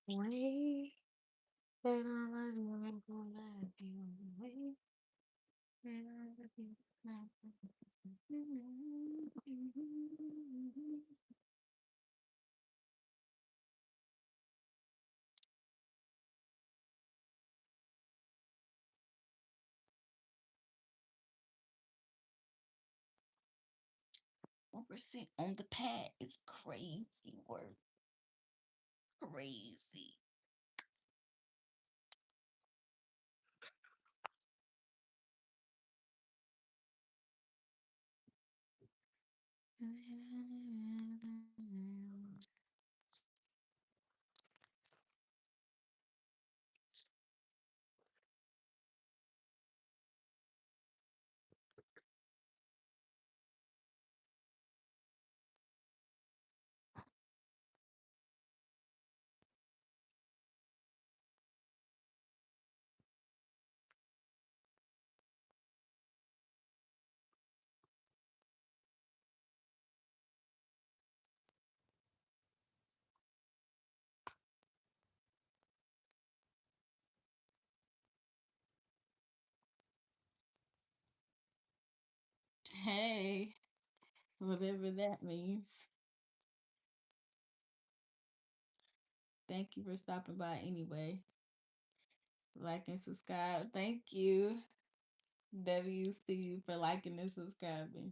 Way that I love you and love you. Way that I love you. Percent on the pad is crazy work. Crazy. Hey, whatever that means. Thank you for stopping by anyway. Like and subscribe. Thank you. W's to you for liking and subscribing.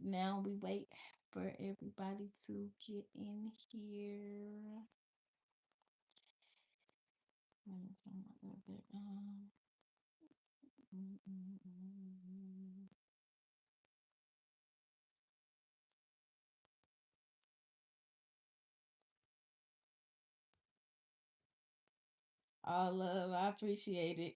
Now we wait for everybody to get in here. All love, I appreciate it.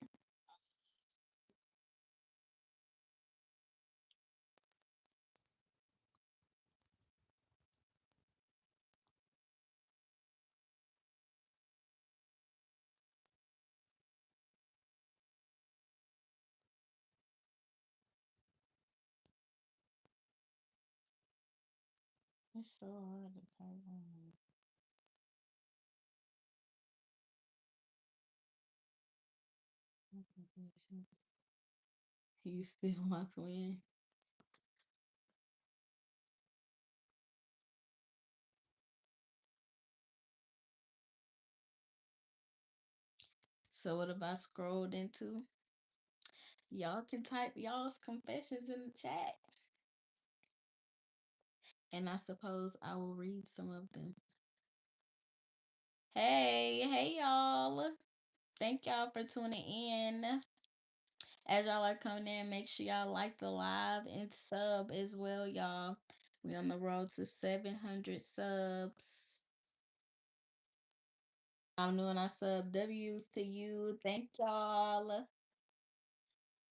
It's so hard to type on. He's still my twin. So what have I scrolled into? Y'all can type y'all's confessions in the chat. And I suppose I will read some of them. Hey y'all. Thank y'all for tuning in. As y'all are coming in, make sure y'all like the live and sub as well, y'all. We on the road to 700 subs. I'm doing our sub W's to you. Thank y'all.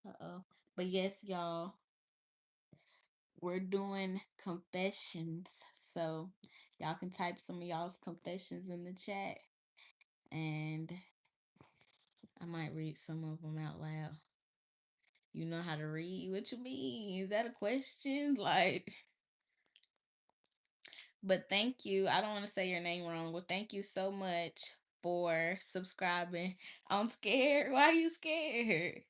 Uh-oh. But yes, y'all, we're doing confessions. So y'all can type some of y'all's confessions in the chat. And I might read some of them out loud. You know how to read? What you mean? Is that a question? Like, but thank you. I don't want to say your name wrong, but thank you so much for subscribing. I'm scared. Why are you scared?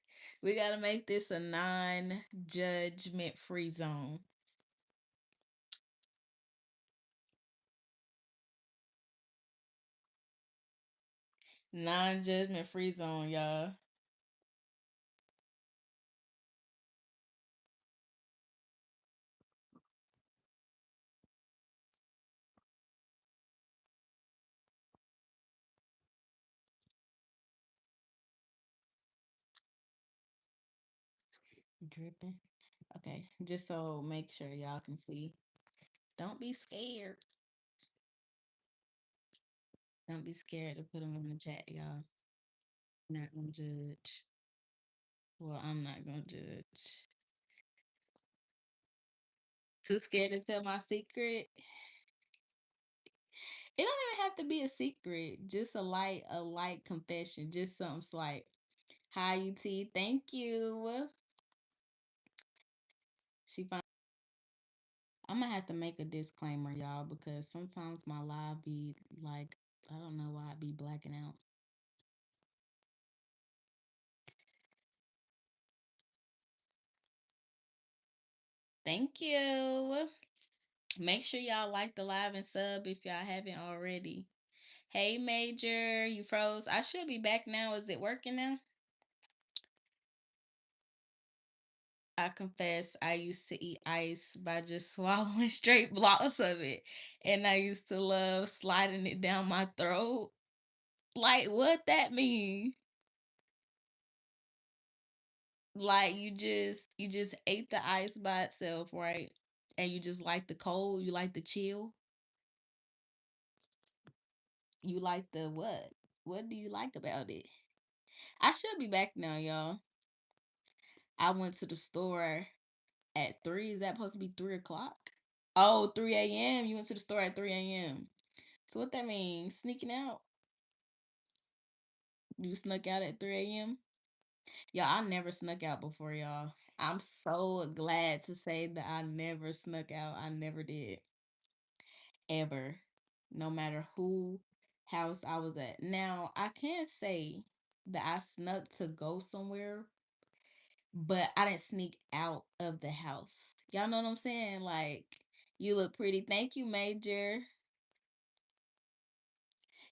We got to make this a non-judgment free zone. Non-judgment free zone, y'all. Dripping. Okay, just so make sure y'all can see. Don't be scared. Don't be scared to put them in the chat, y'all. Not gonna judge. Well, I'm not gonna judge. Too scared to tell my secret. It don't even have to be a secret. Just a light confession. Just something slight. Hi, UT. Thank you. She found. I'm gonna have to make a disclaimer, y'all, because sometimes my live be like, I don't know why I be blacking out. Thank you. Make sure y'all like the live and sub if y'all haven't already. Hey, Major, you froze. I should be back now. Is it working now? I confess, I used to eat ice by just swallowing straight blocks of it. And I used to love sliding it down my throat. Like, what that mean? Like you just ate the ice by itself, right? And you just like the cold, you like the chill, you like the what? What do you like about it? I should be back now, y'all. I went to the store at 3. Is that supposed to be 3 o'clock? Oh, 3 a.m. You went to the store at 3 a.m. So what that means? Sneaking out? You snuck out at 3 a.m.? Y'all, I never snuck out before, y'all. I'm so glad to say that I never snuck out. I never did. Ever. No matter who house I was at. Now, I can't say that I snuck to go somewhere, but I didn't sneak out of the house. Y'all know what I'm saying? Like, you look pretty. Thank you, Major.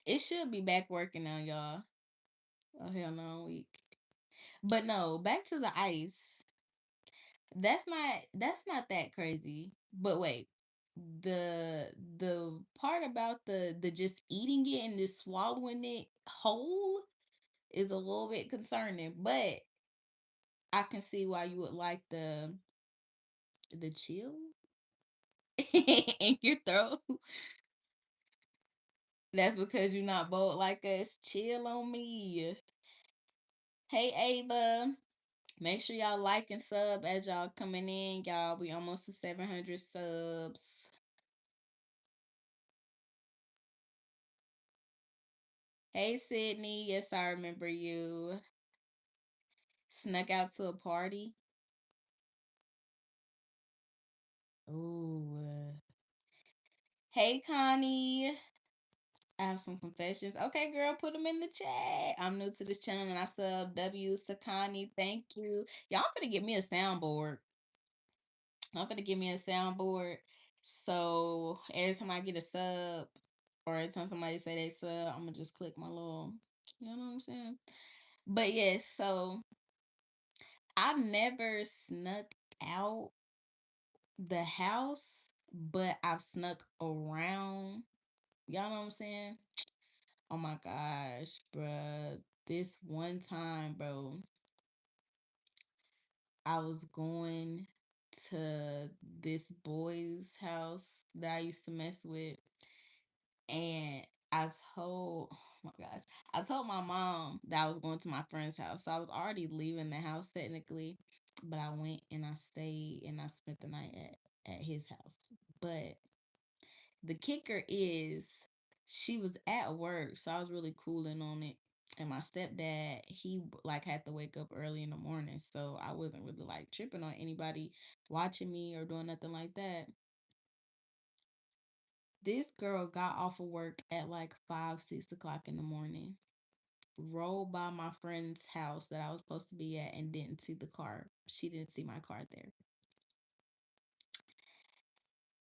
It should be back working now, y'all. Oh, hell no, I'm weak. But no, back to the ice. That's not that crazy. But wait, the part about the just eating it and just swallowing it whole is a little bit concerning. But I can see why you would like the chill in your throat. That's because you're not bold like us. Chill on me. Hey Ava. Make sure y'all like and sub as y'all coming in. Y'all, we almost to 700 subs. Hey Sydney. Yes, I remember you. Snuck out to a party. Ooh. Hey Connie. I have some confessions. Okay, girl, put them in the chat. I'm new to this channel and I sub W Sakani. Thank you. Y'all finna get me a soundboard. I'm gonna give me a soundboard. So every time I get a sub or every time somebody say they sub, I'm gonna just click my little, you know what I'm saying? But yes, so I've never snuck out the house, but I've snuck around. Y'all know what I'm saying? Oh my gosh, bruh. This one time, bro, I was going to this boy's house that I used to mess with. And I told, oh my gosh, I told my mom that I was going to my friend's house. So I was already leaving the house technically, but I went and I stayed and I spent the night at his house. But the kicker is she was at work, so I was really cooling on it. And my stepdad, he like had to wake up early in the morning, so I wasn't really like tripping on anybody watching me or doing nothing like that. This girl got off of work at like 5, 6 o'clock in the morning, rolled by my friend's house that I was supposed to be at, and didn't see the car. She didn't see my car there.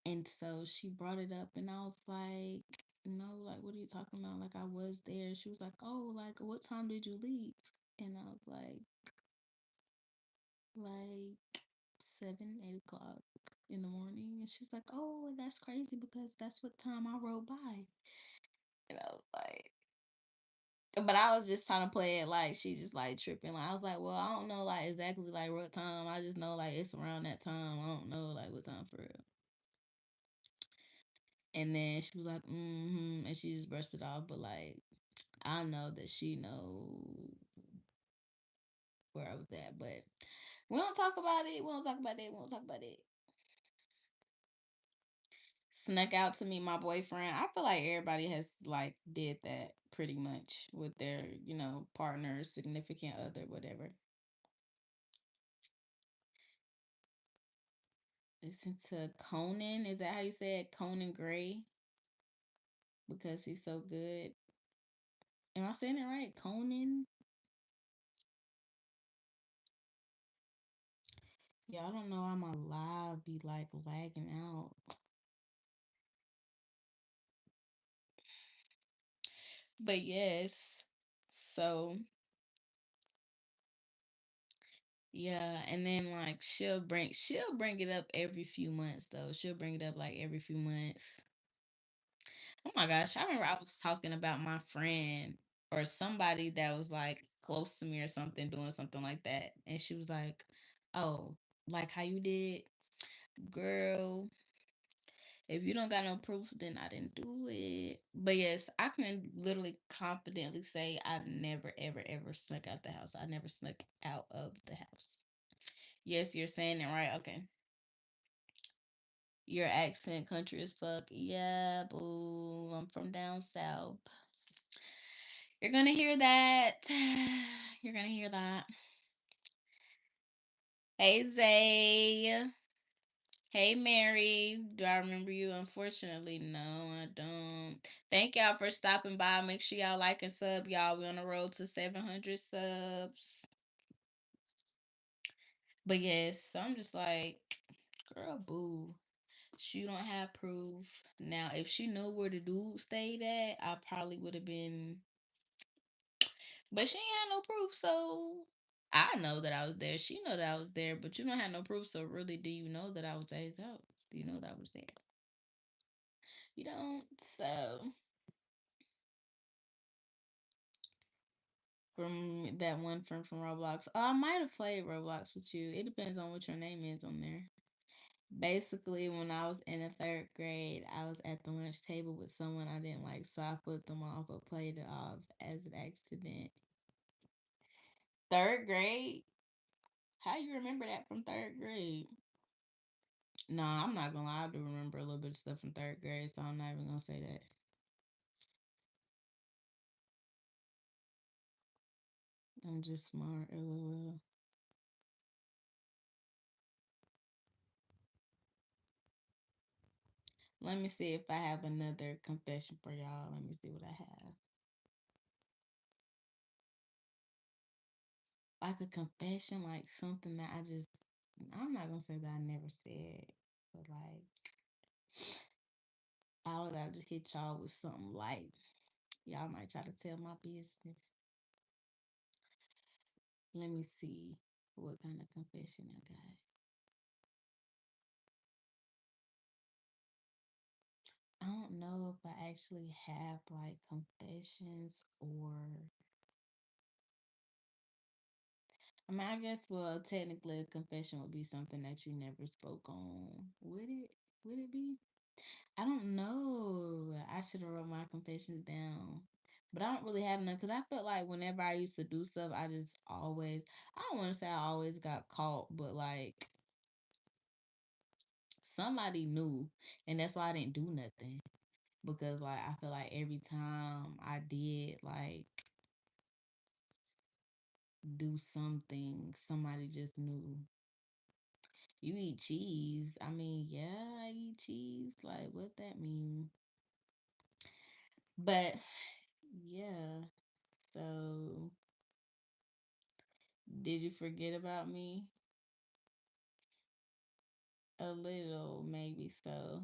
And so she brought it up, and I was like, no, like, what are you talking about? Like, I was there. She was like, oh, like, what time did you leave? And I was like 7, 8 o'clock in the morning. And she's like, oh, that's crazy because that's what time I rode by. And I was like, but I was just trying to play it like she just like tripping. Like I was like, well, I don't know like exactly like what time. I just know like it's around that time. I don't know like what time for real. And then she was like, mm-hmm, and she just brushed it off. But like I know that she know where I was at. But we don't talk about it. We don't talk about it. We don't talk about it. Snuck out to meet my boyfriend. I feel like everybody has like did that pretty much with their, partner, significant other, whatever. listen to Conan. Is that how you say it? Conan Gray? Because he's so good. Am I saying it right? Conan? Yeah, I don't know why my live be like lagging out. But yes. So yeah, and then like she'll bring it up every few months though. She'll bring it up like every few months. Oh my gosh, I remember I was talking about my friend or somebody that was like close to me or something doing something like that. And she was like, "Oh, like how you did, girl. If you don't got no proof, then I didn't do it." But yes, I can literally confidently say I never, ever, ever snuck out the house. I never snuck out of the house. Yes, you're saying it right. Okay. Your accent country as fuck. Yeah, boo. I'm from down south. You're gonna hear that. You're gonna hear that. Hey Zay. Hey Mary. Do I remember you? Unfortunately, no, I don't. Thank y'all for stopping by. Make sure y'all like and sub, y'all. We on the road to 700 subs. But yes, so I'm just like, girl, boo. She don't have proof. Now, if she knew where the dude stayed at, I probably would have been. But she ain't had no proof, so I know that I was there. She know that I was there, but you don't have no proof. So really, do you know that I was at his house? Do you know that I was there? You don't. So from that one friend from Roblox, oh, I might have played Roblox with you. It depends on what your name is on there. Basically, when I was in the third grade, I was at the lunch table with someone I didn't like, so I put them off or played it off as an accident. Third grade? How you remember that from third grade? No, I'm not gonna lie. I do remember a little bit of stuff from third grade, so I'm not even gonna say that. I'm just smart. LOL. Let me see if I have another confession for y'all. Let me see what I have. Like a confession, like something that I'm not gonna say that I never said, but like, I gotta just hit y'all with something like, y'all might try to tell my business. Let me see what kind of confession I got. I don't know if I actually have like confessions or I mean I guess well technically a confession would be something that you never spoke on. Would it? Would it be? I don't know. I should have wrote my confessions down. But I don't really have none because I felt like whenever I used to do stuff, I just always, I don't want to say I always got caught, but like somebody knew. And that's why I didn't do nothing. Because like I feel like every time I did like do something, somebody just knew. You eat cheese. I mean, yeah, I eat cheese. Like what that mean? But yeah. So did you forget about me? A little, maybe so.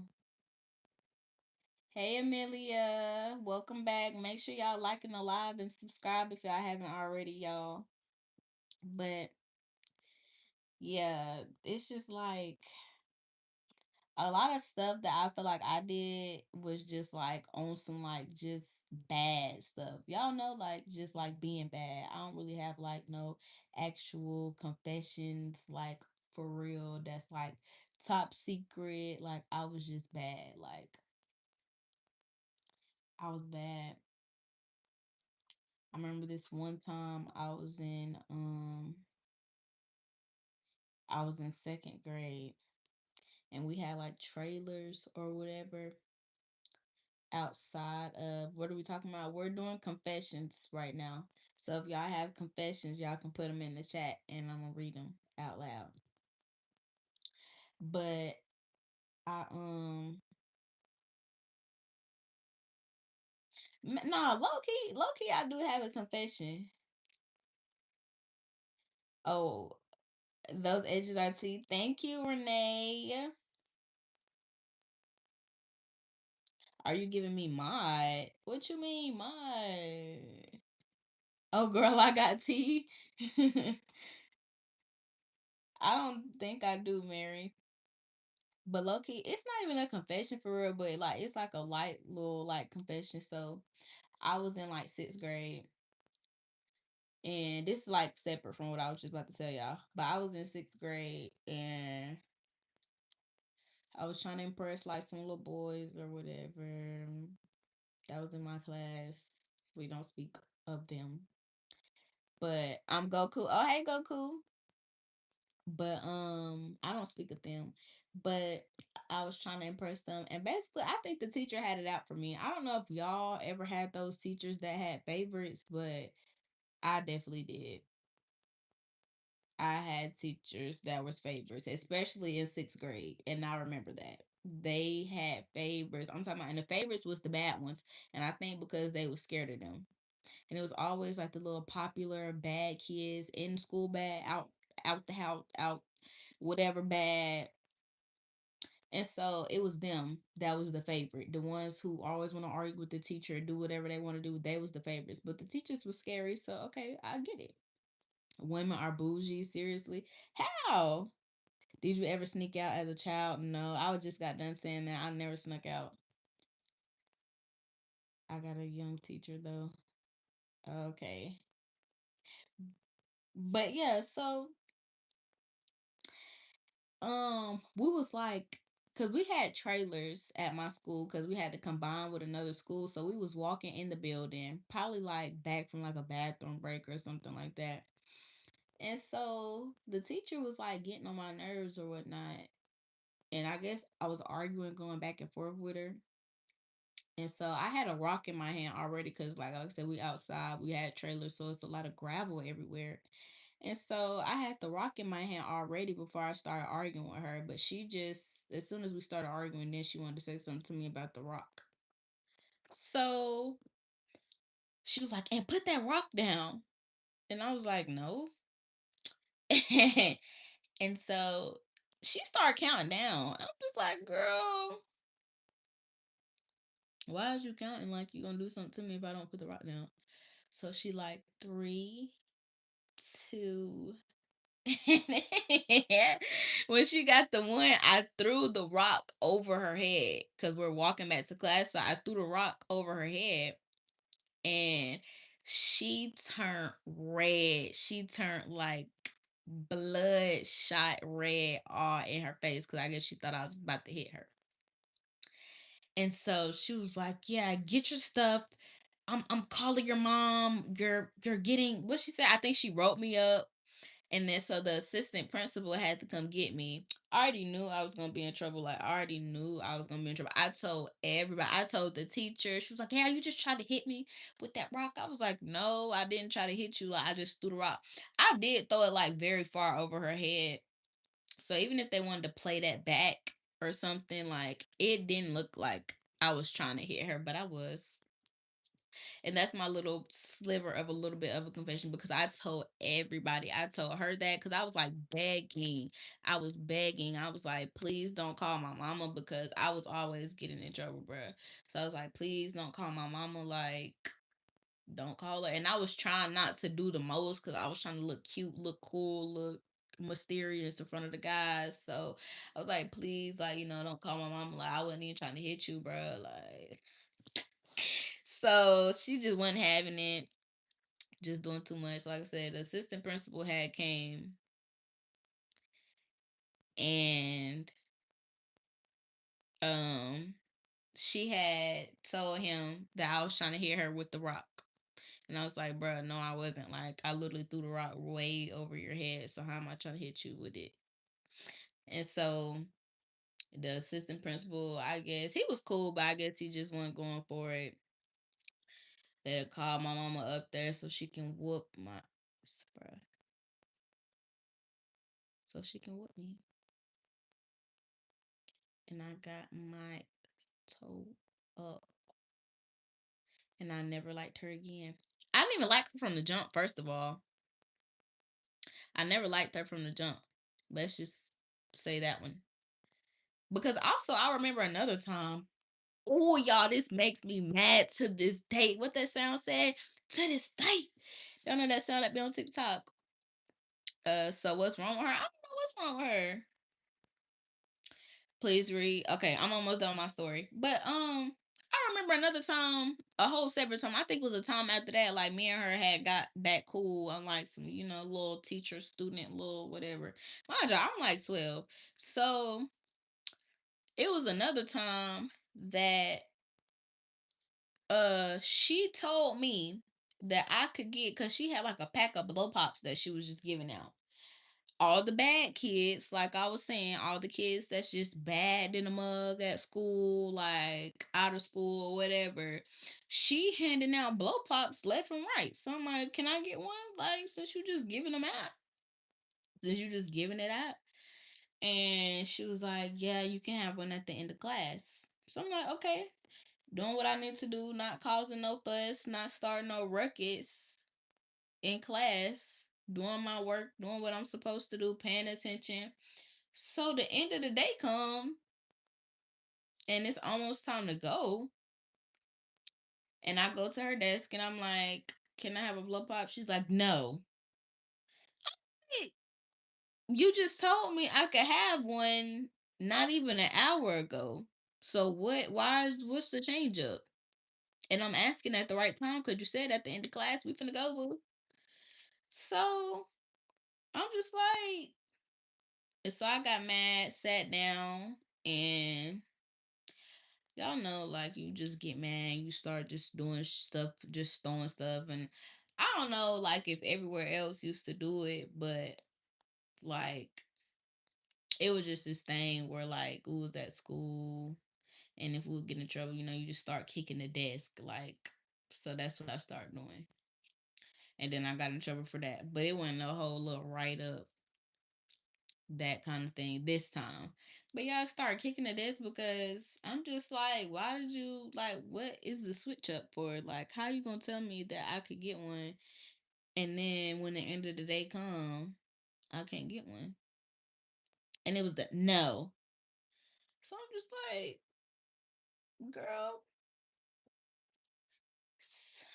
Hey Amelia, welcome back. Make sure y'all liking the live and subscribe if y'all haven't already, y'all. But yeah, it's just like a lot of stuff that I feel like I did was just like on some like just bad stuff. Y'all know, like just like being bad. I don't really have like no actual confessions like for real that's like top secret. Like I was just bad. Like I was bad. I remember this one time I was in second grade and we had like trailers or whatever outside of what are we talking about? We're doing confessions right now. So if y'all have confessions, y'all can put them in the chat and I'm gonna read them out loud. But nah, low key, I do have a confession. Oh, those edges are tea. Thank you, Renee. Are you giving me mod? What you mean mod? Oh, girl, I got tea. I don't think I do, Mary. But low key, it's not even a confession for real, but like it's like a light little like confession. So I was in like sixth grade, and this is like separate from what I was just about to tell y'all. But I was in sixth grade, and I was trying to impress like some little boys or whatever that was in my class. We don't speak of them, but I'm Goku. Oh, hey Goku. But I don't speak of them. But I was trying to impress them, and basically, I think the teacher had it out for me. I don't know if y'all ever had those teachers that had favorites, but I definitely did. I had teachers that was favorites, especially in sixth grade, and I remember that they had favorites. I'm talking about, and the favorites was the bad ones, and I think because they were scared of them, and it was always like the little popular bad kids in school, bad out the house, out whatever bad. And so it was them that was the favorite. The ones who always want to argue with the teacher, do whatever they want to do, they was the favorites. But the teachers was scary, so okay, I get it. Women are bougie, seriously. How? Did you ever sneak out as a child? No, I just got done saying that. I never snuck out. I got a young teacher though. Okay. But yeah, so we was like, because we had trailers at my school because we had to combine with another school, so we was walking in the building, probably like back from like a bathroom break or something like that. And so the teacher was like getting on my nerves or whatnot, and I guess I was arguing, going back and forth with her. And so I had a rock in my hand already because, like I said, we outside, we had trailers, so it's a lot of gravel everywhere. And so I had the rock in my hand already before I started arguing with her. But she just, as soon as we started arguing, then she wanted to say something to me about the rock. So she was like, and put that rock down. And I was like, no. And so she started counting down. I'm just like, girl, why is you counting like you gonna do something to me if I don't put the rock down? So she like 3, 2. When she got the one, I threw the rock over her head because we're walking back to class. So I threw the rock over her head, and she turned red. She turned like bloodshot red all in her face because I guess she thought I was about to hit her. And so she was like, "Yeah, get your stuff. I'm calling your mom. You're getting what she said. I think she wrote me up." And then so the assistant principal had to come get me. I already knew I was gonna be in trouble. Like I already knew I was gonna be in trouble. I told everybody. I told the teacher. She was like, "Yeah, you just tried to hit me with that rock." I was like, "No, I didn't try to hit you. Like I just threw the rock. I did throw it like very far over her head. So even if they wanted to play that back or something, like it didn't look like I was trying to hit her, but I was. And that's my little sliver of a little bit of a confession because I told everybody. I told her that because I was like begging. I was begging. I was like, please don't call my mama because I was always getting in trouble, bruh. So I was like, please don't call my mama. Like, don't call her. And I was trying not to do the most because I was trying to look cute, look cool, look mysterious in front of the guys. So I was like, please, like, don't call my mama. Like, I wasn't even trying to hit you, bro. Like, so she just wasn't having it, just doing too much. Like I said, the assistant principal had came, and um she had told him that I was trying to hit her with the rock. And I was like, bro, no, I wasn't. Like, I literally threw the rock way over your head. So how am I trying to hit you with it? And so the assistant principal, I guess he was cool, but I guess he just wasn't going for it. They called my mama up there so she can whoop my bruh, so she can whoop me. and I got my toe up, and I never liked her again. I didn't even like her from the jump. First of all, I never liked her from the jump. Let's just say that one. Because also, I remember another time. Oh, y'all, this makes me mad to this day. What that sound said? To this day. Y'all know that sound that be on TikTok. So what's wrong with her? I don't know what's wrong with her. Please read. Okay, I'm almost done with my story. But I remember another time, a whole separate time. I think it was a time after that, like me and her had got back cool on like some, little teacher student, little whatever. Mind you, I'm like 12. So it was another time that she told me that I could get, because she had like a pack of blow pops that she was just giving out. All the bad kids, like I was saying, all the kids that's just bad in the mug at school, like out of school or whatever, she handing out blow pops left and right. So I'm like, can I get one? Like, since you just giving them out, since you just giving it out. And she was like, yeah, you can have one at the end of class. So I'm like, okay, doing what I need to do, not causing no fuss, not starting no ruckus in class, doing my work, doing what I'm supposed to do, paying attention. So the end of the day come, and it's almost time to go. And I go to her desk and I'm like, can I have a blow pop? She's like, no. Hey, you just told me I could have one not even an hour ago. So what's the change up? And I'm asking at the right time because you said at the end of class we finna go, boo. So I'm just like, and so I got mad, sat down, and y'all know, like, you just get mad, you start just doing stuff, just throwing stuff, and I don't know, like, if everywhere else used to do it, but like, it was just this thing where like we was at school, and if we would get in trouble, you just start kicking the desk, like, so that's what I started doing, and then I got in trouble for that, but it wasn't a whole little write up, that kind of thing this time. But y'all start kicking the desk because I'm just like, why did you, like, what is the switch up for? Like, how you gonna tell me that I could get one, and then when the end of the day come, I can't get one? And it was the no. So I'm just like, girl,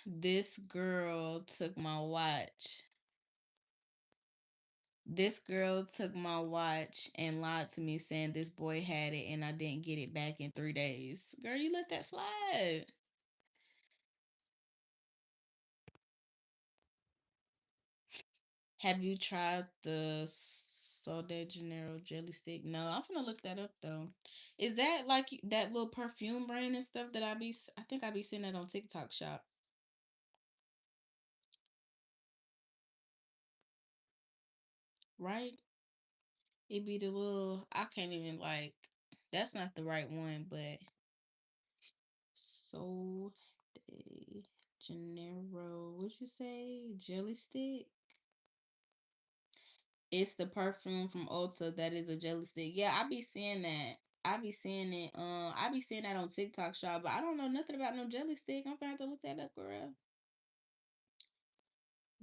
this girl took my watch. This girl took my watch and lied to me saying this boy had it and I didn't get it back in 3 days. Girl, you let that slide. Have you tried the Sol de Janeiro jelly stick? No, I'm gonna look that up though. Is that like that little perfume brand and stuff that I think I be seeing that on TikTok shop, right? It be the little, I can't even like, that's not the right one, but Sol de Janeiro, what you say? Jelly stick? It's the perfume from Ulta that is a jelly stick. Yeah, I be seeing that. I be seeing it. I be seeing that on TikTok shop, but I don't know nothing about no jelly stick. I'm gonna have to look that up, girl.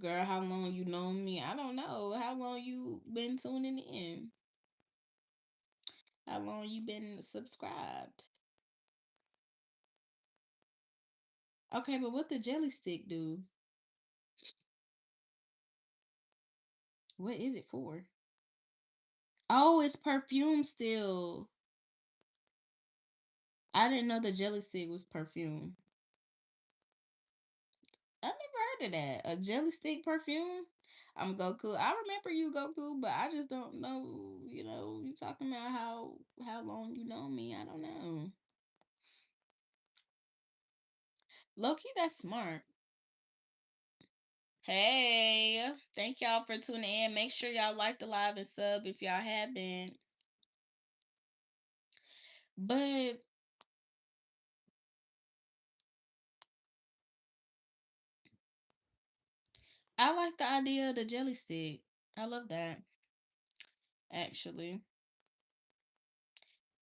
Girl, how long you know me? I don't know. How long you been tuning in? How long you been subscribed? Okay, but what the jelly stick do? What is it for? Oh, it's perfume still. I didn't know the jelly stick was perfume. I never heard of that. A jelly stick perfume? I'm Goku. I remember you, Goku, but I just don't know. You talking about how long you know me. I don't know. Loki, that's smart. Hey, thank y'all for tuning in. Make sure y'all like the live and sub if y'all haven't. But I like the idea of the jelly stick. I love that, actually.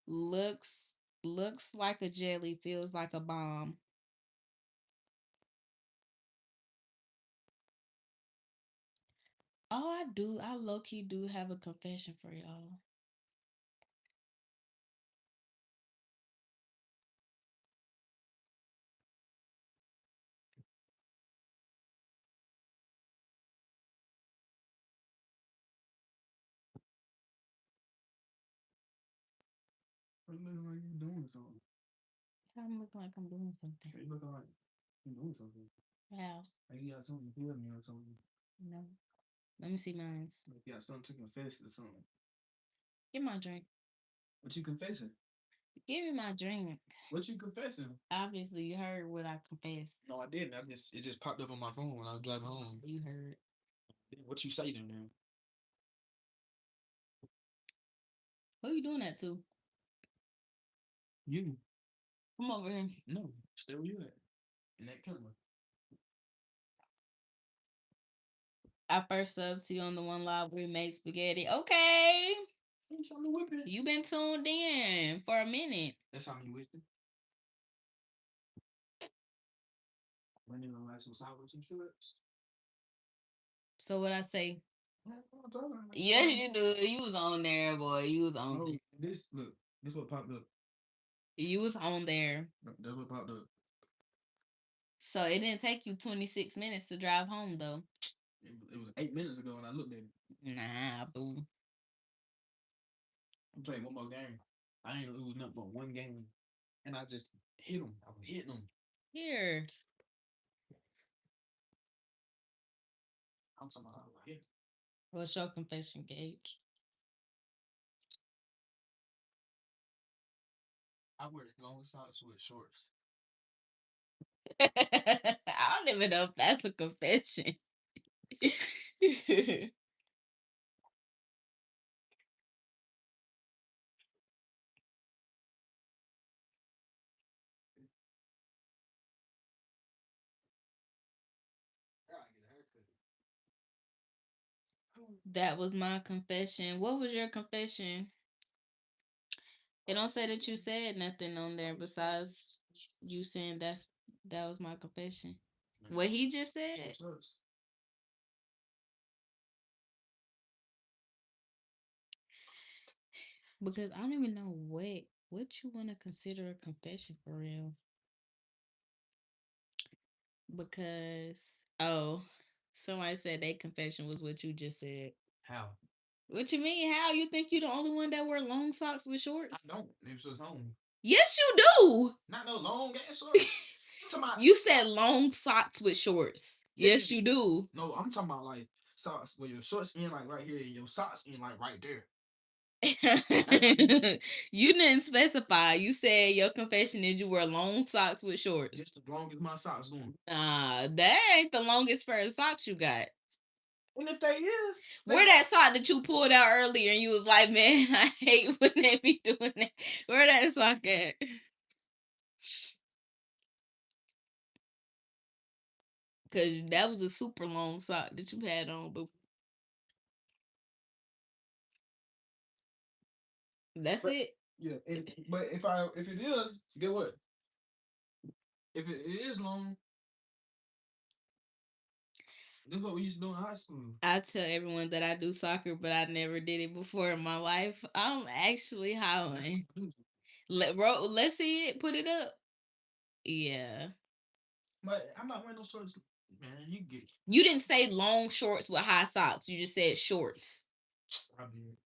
Looks looks like a jelly, feels like a bomb. Oh, I do. I low key do have a confession for y'all. You looking like you doing something. I'm looking like I'm doing something. You looking like you doing something. How? Like you got something for me or something. No. Let me see mine. Like you got something to confess or something. Give me my drink. What you confessing? Give me my drink. What you confessing? Obviously, you heard what I confessed. No, I didn't. It just popped up on my phone when I was driving home. You heard. What you say then? Now? Who you doing that to? You? Come over here. No, stay where you at. In that camera. I first subbed to you on the one live we made spaghetti. Okay. Something whipping. You been tuned in for a minute. That's how me whipping. Running on like some sours and shorts. So what I say? About. Yes, you do. You was on there, boy. You was on No, there. this look. This what popped up. You was on there. That's what popped up. So it didn't take you 26 minutes to drive home, though. It was 8 minutes ago when I looked at it. Nah, boo. I'm playing one more game. I ain't losing up but one game, and I just hit him. I was hitting him. Here. I'm talking about hit. What's your confession, Gage? I wear long socks with shorts. I don't even know if that's a confession. That was my confession. What was your confession? It don't say that you said nothing on there besides you saying that was my confession. What he just said. Because I don't even know what you want to consider a confession for real. Because somebody said their confession was what you just said. How? What you mean? How you think you the only one that wear long socks with shorts? I don't. It was just home. Yes, you do. Not no long ass shorts. You said long socks with shorts. Yes, you do. No, I'm talking about like socks where your shorts in like right here and your socks in like right there. You didn't specify. You said your confession is you wear long socks with shorts. Just as long as my socks going. That ain't the longest pair of socks you got. And if they is, where that sock that you pulled out earlier and you was like, man, I hate when they be doing that. Where that sock at? Cause that was a super long sock that you had on, but that's it. Yeah, but if it is, get what? If it is long, this is what we used to do in high school. I tell everyone that I do soccer, but I never did it before in my life. I'm actually hollering. Let's see it. Put it up. Yeah. But I'm not wearing those shorts, man. You get. You didn't say long shorts with high socks. You just said shorts. I did.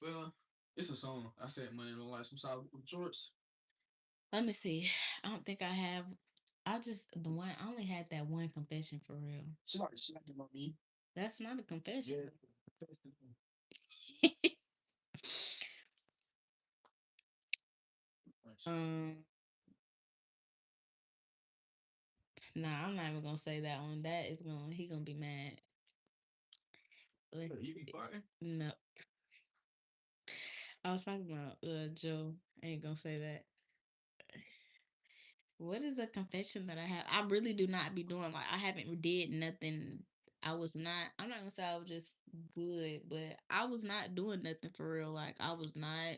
Well, it's a song. I said money don't like some solid shorts. Let me see. I don't think I have. I only had that one confession for real. She like slacking on me. That's not a confession. Yeah. um, nah, I'm not even gonna say that one. He gonna be mad. You be fighting? No, I was talking about Joe. I ain't gonna say that. What is a confession that I have? I really do not be doing like I haven't did nothing. I was not. I'm not gonna say I was just good, but I was not doing nothing for real. Like I was not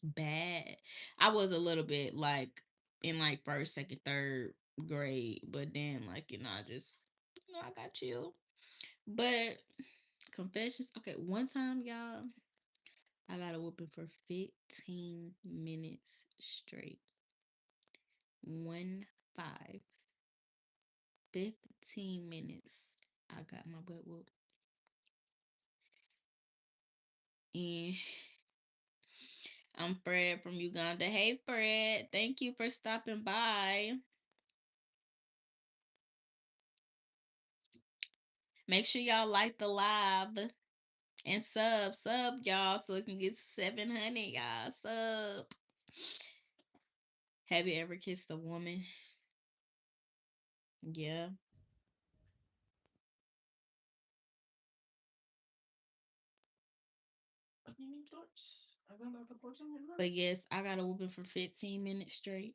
bad. I was a little bit like in like first, second, third grade, but then like I just I got chill. But confessions, okay. One time, y'all, I got a whooping for 15 minutes straight. 1 5. 15 minutes. I got my butt whooped. And I'm Fred from Uganda. Hey, Fred. Thank you for stopping by. Make sure y'all like the live and sub, y'all, so it can get 700, y'all. Sub. Have you ever kissed a woman? Yeah. But yes, I got a whooping for 15 minutes straight.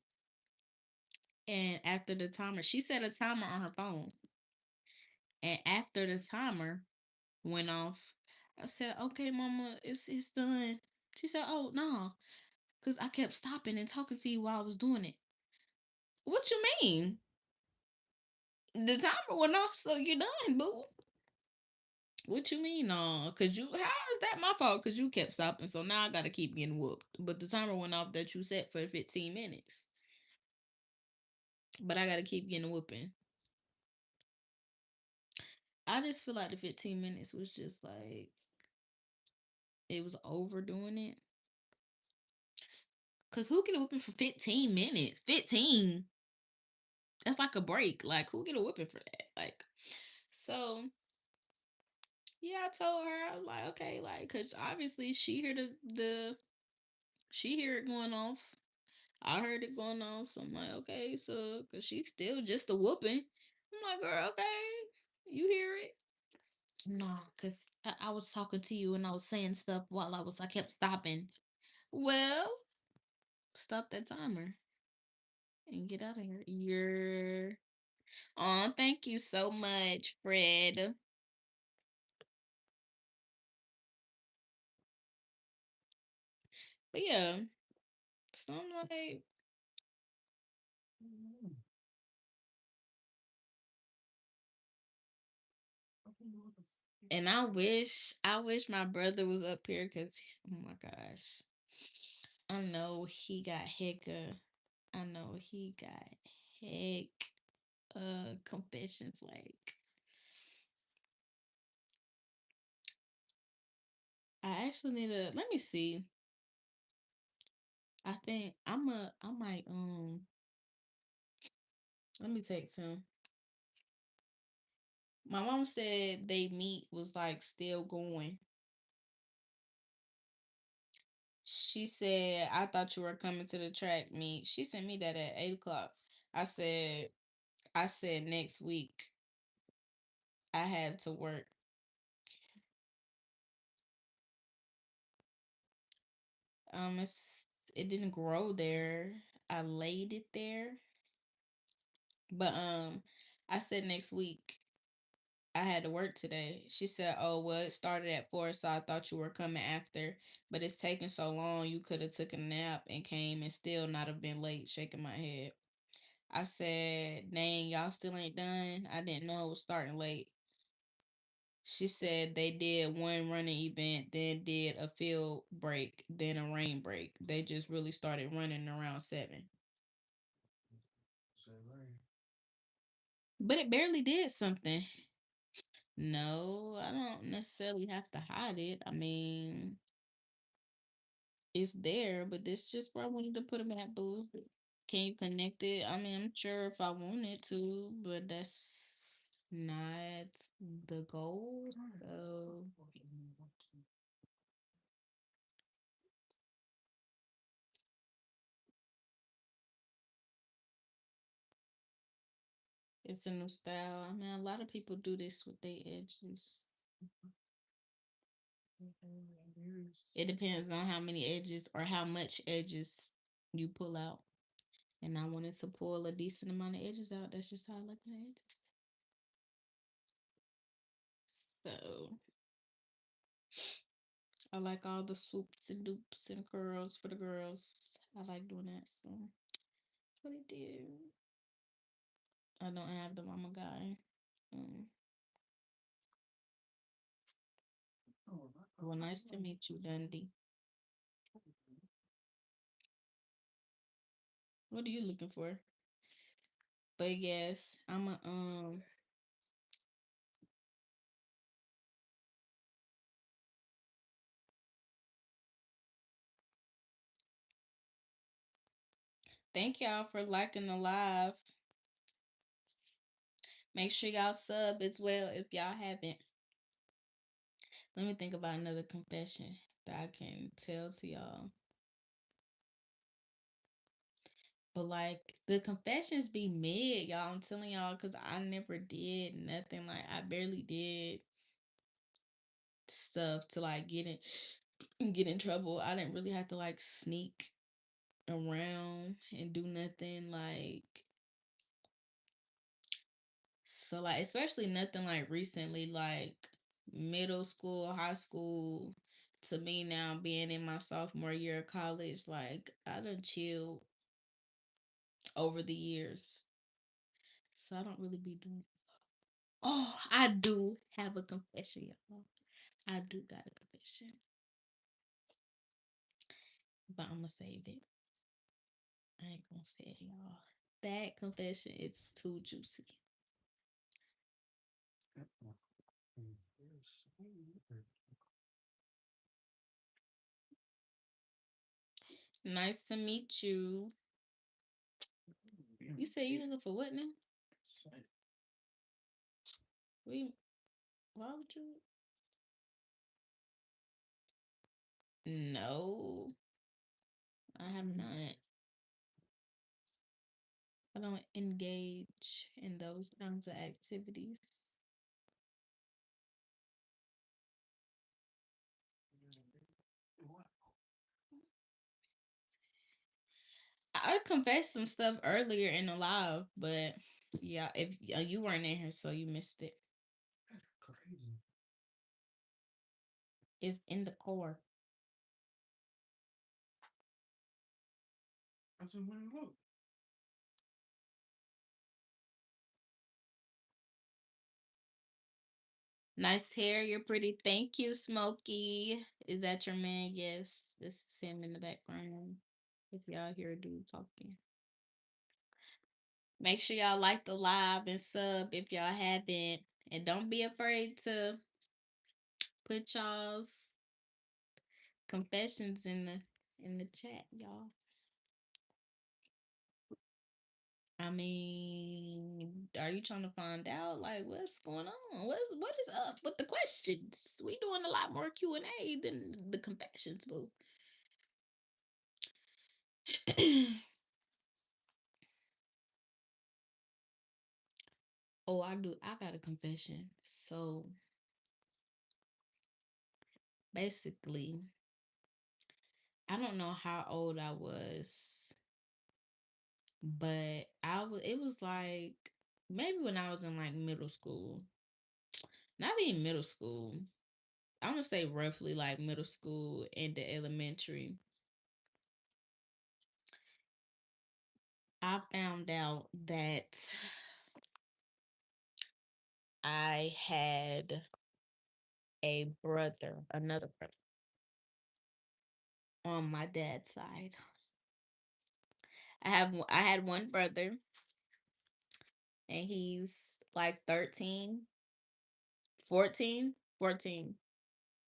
And after the timer, she set a timer on her phone. And after the timer went off, I said, "Okay, Mama, it's done." She said, "Oh no," because I kept stopping and talking to you while I was doing it. What you mean? The timer went off, so you're done, boo. What you mean, no? Cause you, how is that my fault? Cause you kept stopping, so now I gotta keep getting whooped. But the timer went off that you set for 15 minutes. But I gotta keep getting whooping. I just feel like the 15 minutes was just like it was overdoing it. Cause who get a whooping for 15 minutes? 15. That's like a break. Like who get a whooping for that? Like so yeah, I told her, I was like, okay, like, cause obviously she hear the she hear it going off. I heard it going off. So I'm like, okay, so cause she's still just a whooping. I'm like, girl, okay, you hear it? No, cause I was talking to you and I was saying stuff while I kept stopping. Well, stop that timer and get out of here. You're oh, thank you so much, Fred. But yeah, so I'm like, and I wish my brother was up here because, oh my gosh, I know he got I know he got heck, confessions like. I actually need to let me see. I think I might let me text him. My mom said they meet was like still going. She said, I thought you were coming to the track meet. She sent me that at 8 o'clock. I said, I said next week. I had to work. It didn't grow there. I laid it there. But I said next week. I had to work today. She said, "Oh, well, it started at 4, so I thought you were coming after, but it's taking so long. You could have took a nap and came and still not have been late." Shaking my head. I said, "Dang, y'all still ain't done. I didn't know it was starting late." She said they did one running event, then did a field break, then a rain break. They just really started running around 7. But it barely did something. No, I don't necessarily have to hide it. I mean, it's there, but this just where I wanted to put a map booth. Can you connect it? I mean, I'm sure if I wanted to, but that's not the goal. So it's a new style. I mean, a lot of people do this with their edges. It depends on how many edges or how much edges you pull out. And I wanted to pull a decent amount of edges out. That's just how I like my edges. So I like all the swoops and dupes and curls for the girls. I like doing that. So that's what I do. I don't have the mama guy. Mm. Well, nice to meet you, Dundee. What are you looking for? But yes, I'm a thank y'all for liking the live. Make sure y'all sub as well if y'all haven't. Let me think about another confession that I can tell to y'all. But like the confessions be mid, y'all. I'm telling y'all, cause I never did nothing. Like I barely did stuff to like get in trouble. I didn't really have to like sneak around and do nothing like so like especially nothing like recently, like middle school, high school to me now being in my sophomore year of college, like I done chilled over the years. So I don't really be doing. Oh, I do have a confession, y'all. I do got a confession. But I'm gonna save it. I ain't gonna say it, y'all. That confession is too juicy. Nice to meet you. You say you looking for what now? We why would you? No, I have not. I don't engage in those kinds of activities. I confessed some stuff earlier in the live, but yeah, if you weren't in here, so you missed it. Crazy. It's in the core. I said, when look. Nice hair. You're pretty. Thank you, Smokey. Is that your man? Yes. This is him in the background. If y'all hear a dude talking. Make sure y'all like the live and sub if y'all haven't. And don't be afraid to put y'all's confessions in the chat, y'all. I mean, are you trying to find out like what's going on? What is up with the questions? We doing a lot more Q&A than the confessions, boo. Oh, I do. I got a confession. So basically, I don't know how old I was, but I was. It was like maybe when I was in like middle school. Not even middle school. I'm gonna say roughly like middle school into elementary. I found out that I had a brother, another brother on my dad's side. I had one brother and he's like 13, 14, 14.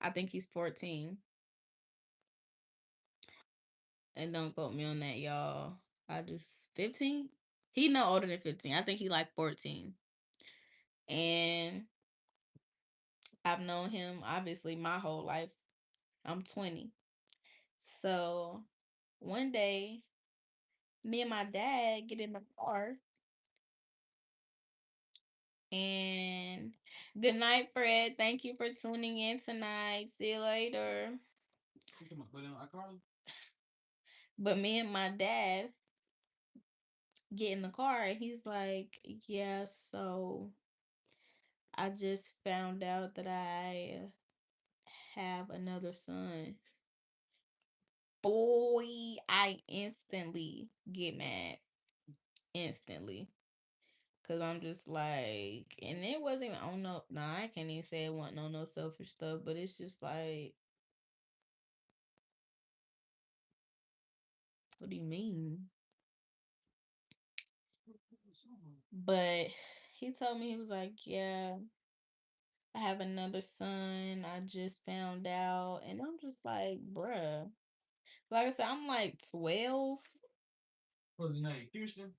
I think he's 14. And don't quote me on that, y'all. I just 15. He no older than 15. I think he like 14. And I've known him obviously my whole life. I'm 20. So one day, me and my dad get in the car and good night, Fred. Thank you for tuning in tonight. See you later. But me and my dad get in the car and he's like, yeah, so I just found out that I have another son, boy, I instantly get mad. Instantly. Cause I'm just like, and it wasn't even on no, nah, I can't even say it wasn't on no selfish stuff, but it's just like, what do you mean? But he told me, he was like, yeah, I have another son. I just found out. And I'm just like, bruh. Like I said, I'm like 12. What's his name? Houston.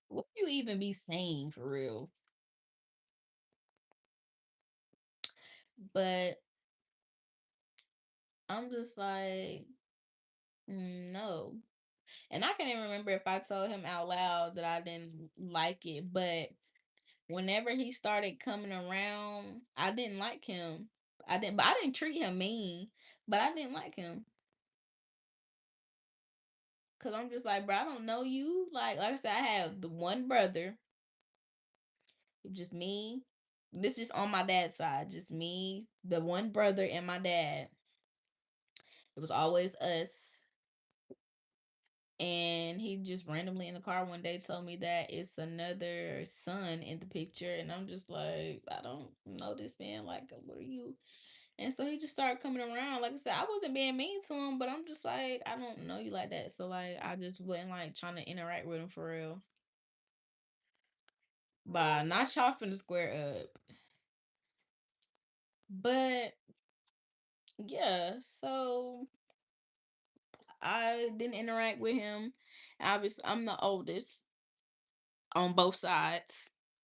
What do you even be saying for real? But I'm just like, no. And I can't even remember if I told him out loud that I didn't like it. But whenever he started coming around, I didn't like him. But I didn't treat him mean, but I didn't like him. Cause I'm just like, bro, I don't know you. Like I said, I have the one brother, just me. This is on my dad's side, just me, the one brother, and my dad. It was always us. And he just randomly in the car one day told me that it's another son in the picture. And I'm just like, I don't know this man. Like, what are you? And so he just started coming around. Like I said, I wasn't being mean to him, but I'm just like, I don't know you like that. So, like, I just wasn't like trying to interact with him for real. By not y'all finna square up. But yeah, so I didn't interact with him. Obviously, I'm the oldest on both sides.